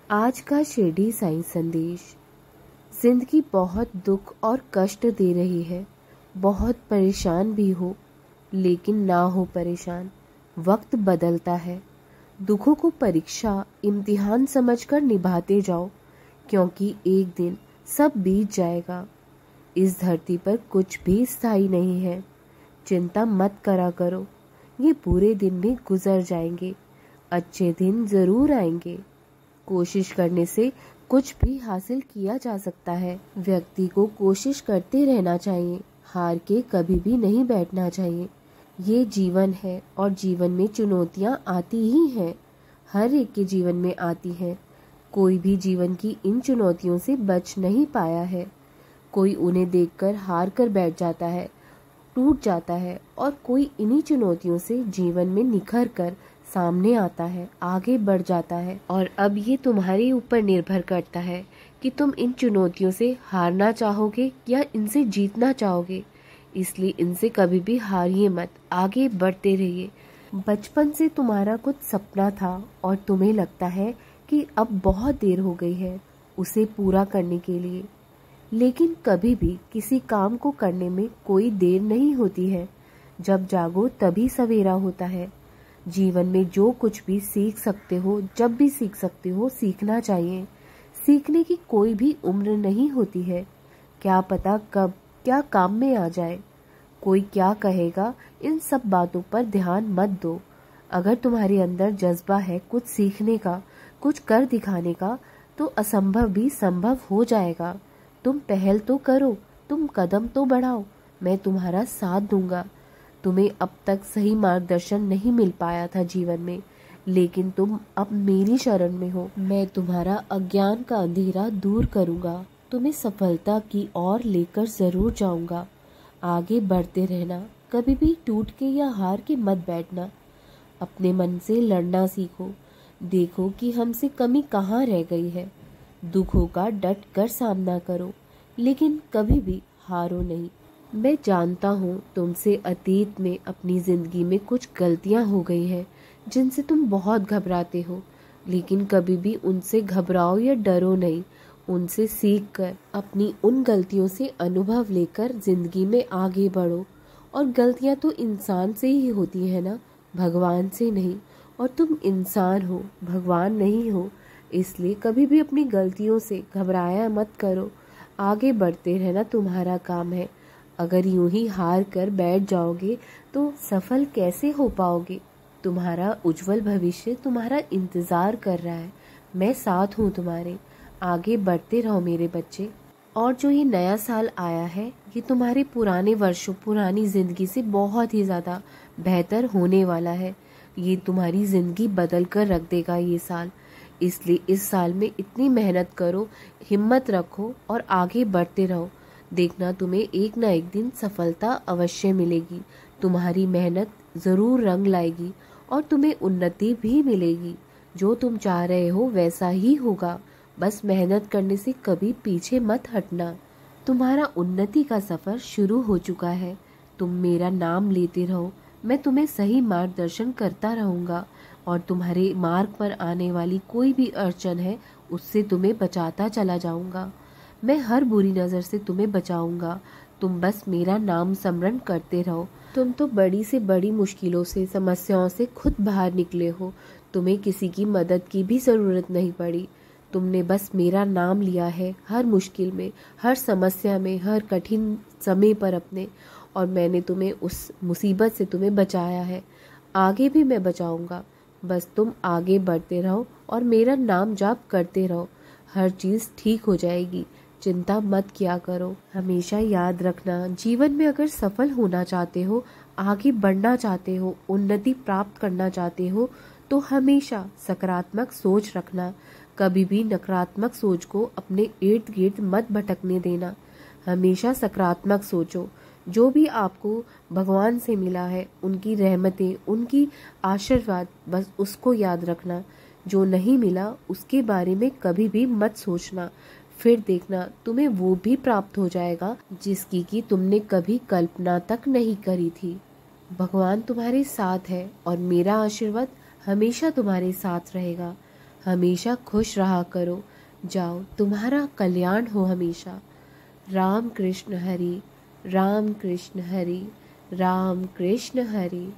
आज का शिरडी साईं संदेश। जिंदगी बहुत दुख और कष्ट दे रही है, बहुत परेशान भी हो, लेकिन ना हो परेशान। वक्त बदलता है, दुखों को परीक्षा इम्तिहान समझकर निभाते जाओ, क्योंकि एक दिन सब बीत जाएगा। इस धरती पर कुछ भी स्थायी नहीं है, चिंता मत करा करो। ये बुरे दिन भी गुजर जाएंगे, अच्छे दिन जरूर आएंगे। कोशिश करने से कुछ भी हासिल किया जा सकता है। व्यक्ति को कोशिश करते रहना चाहिए, हार के कभी भी नहीं बैठना चाहिए। ये जीवन है और जीवन में चुनौतियां आती ही हैं, हर एक के जीवन में आती हैं। कोई भी जीवन की इन चुनौतियों से बच नहीं पाया है। कोई उन्हें देखकर हार कर बैठ जाता है, टूट जाता है, और कोई इन्हीं चुनौतियों से जीवन में निखर कर सामने आता है, आगे बढ़ जाता है। और अब ये तुम्हारे ऊपर निर्भर करता है कि तुम इन चुनौतियों से हारना चाहोगे या इनसे जीतना चाहोगे। इसलिए इनसे कभी भी हारिए मत, आगे बढ़ते रहिए। बचपन से तुम्हारा कुछ सपना था और तुम्हें लगता है कि अब बहुत देर हो गई है उसे पूरा करने के लिए, लेकिन कभी भी किसी काम को करने में कोई देर नहीं होती है। जब जागो तभी सवेरा होता है। जीवन में जो कुछ भी सीख सकते हो, जब भी सीख सकते हो, सीखना चाहिए। सीखने की कोई भी उम्र नहीं होती है, क्या पता कब क्या काम में आ जाए। कोई क्या कहेगा, इन सब बातों पर ध्यान मत दो। अगर तुम्हारे अंदर जज्बा है कुछ सीखने का, कुछ कर दिखाने का, तो असंभव भी संभव हो जाएगा। तुम पहल तो करो, तुम कदम तो बढ़ाओ, मैं तुम्हारा साथ दूंगा। तुम्हें अब तक सही मार्गदर्शन नहीं मिल पाया था जीवन में, लेकिन तुम अब मेरी शरण में हो। मैं तुम्हारा अज्ञान का अंधेरा दूर करूंगा, तुम्हें सफलता की ओर लेकर जरूर जाऊंगा। आगे बढ़ते रहना, कभी भी टूट के या हार के मत बैठना। अपने मन से लड़ना सीखो, देखो कि हमसे कमी कहाँ रह गई है। दुखों का डट कर सामना करो, लेकिन कभी भी हारो नहीं। मैं जानता हूँ तुमसे अतीत में अपनी जिंदगी में कुछ गलतियाँ हो गई हैं जिनसे तुम बहुत घबराते हो, लेकिन कभी भी उनसे घबराओ या डरो नहीं। उनसे सीख कर अपनी उन गलतियों से अनुभव लेकर जिंदगी में आगे बढ़ो। और गलतियाँ तो इंसान से ही होती है ना, भगवान से नहीं। और तुम इंसान हो, भगवान नहीं हो, इसलिए कभी भी अपनी गलतियों से घबराया मत करो। आगे बढ़ते रहना तुम्हारा काम है। अगर यूं ही हार कर बैठ जाओगे तो सफल कैसे हो पाओगे। तुम्हारा उज्जवल भविष्य तुम्हारा इंतजार कर रहा है। मैं साथ हूँ तुम्हारे, आगे बढ़ते रहो मेरे बच्चे। और जो ये नया साल आया है, ये तुम्हारे पुराने वर्षों, पुरानी जिंदगी से बहुत ही ज्यादा बेहतर होने वाला है। ये तुम्हारी जिंदगी बदल कर रख देगा ये साल। इसलिए इस साल में इतनी मेहनत करो, हिम्मत रखो और आगे बढ़ते रहो। देखना तुम्हें एक ना एक दिन सफलता अवश्य मिलेगी। तुम्हारी मेहनत जरूर रंग लाएगी और तुम्हें उन्नति भी मिलेगी। जो तुम चाह रहे हो वैसा ही होगा। बस मेहनत करने से कभी पीछे मत हटना। तुम्हारा उन्नति का सफर शुरू हो चुका है। तुम मेरा नाम लेते रहो, मैं तुम्हें सही मार्गदर्शन करता रहूंगा और तुम्हारे मार्ग पर आने वाली कोई भी अड़चन है उससे तुम्हें बचाता चला जाऊंगा। मैं हर बुरी नज़र से तुम्हें बचाऊंगा। तुम बस मेरा नाम स्मरण करते रहो। तुम तो बड़ी से बड़ी मुश्किलों से, समस्याओं से खुद बाहर निकले हो। तुम्हें किसी की मदद की भी ज़रूरत नहीं पड़ी। तुमने बस मेरा नाम लिया है हर मुश्किल में, हर समस्या में, हर कठिन समय पर अपने, और मैंने तुम्हें उस मुसीबत से तुम्हें बचाया है। आगे भी मैं बचाऊंगा। बस तुम आगे बढ़ते रहो और मेरा नाम जाप करते रहो। हर चीज़ ठीक हो जाएगी, चिंता मत किया करो। हमेशा याद रखना, जीवन में अगर सफल होना चाहते हो, आगे बढ़ना चाहते हो, उन्नति प्राप्त करना चाहते हो, तो हमेशा सकारात्मक सोच रखना। कभी भी नकारात्मक सोच को अपने इर्द गिर्द मत भटकने देना। हमेशा सकारात्मक सोचो। जो भी आपको भगवान से मिला है, उनकी रहमतें, उनकी आशीर्वाद, बस उसको याद रखना। जो नहीं मिला उसके बारे में कभी भी मत सोचना। फिर देखना तुम्हें वो भी प्राप्त हो जाएगा जिसकी कि तुमने कभी कल्पना तक नहीं करी थी। भगवान तुम्हारे साथ है और मेरा आशीर्वाद हमेशा तुम्हारे साथ रहेगा। हमेशा खुश रहा करो। जाओ, तुम्हारा कल्याण हो हमेशा। राम कृष्ण हरि, राम कृष्ण हरि, राम कृष्ण हरि।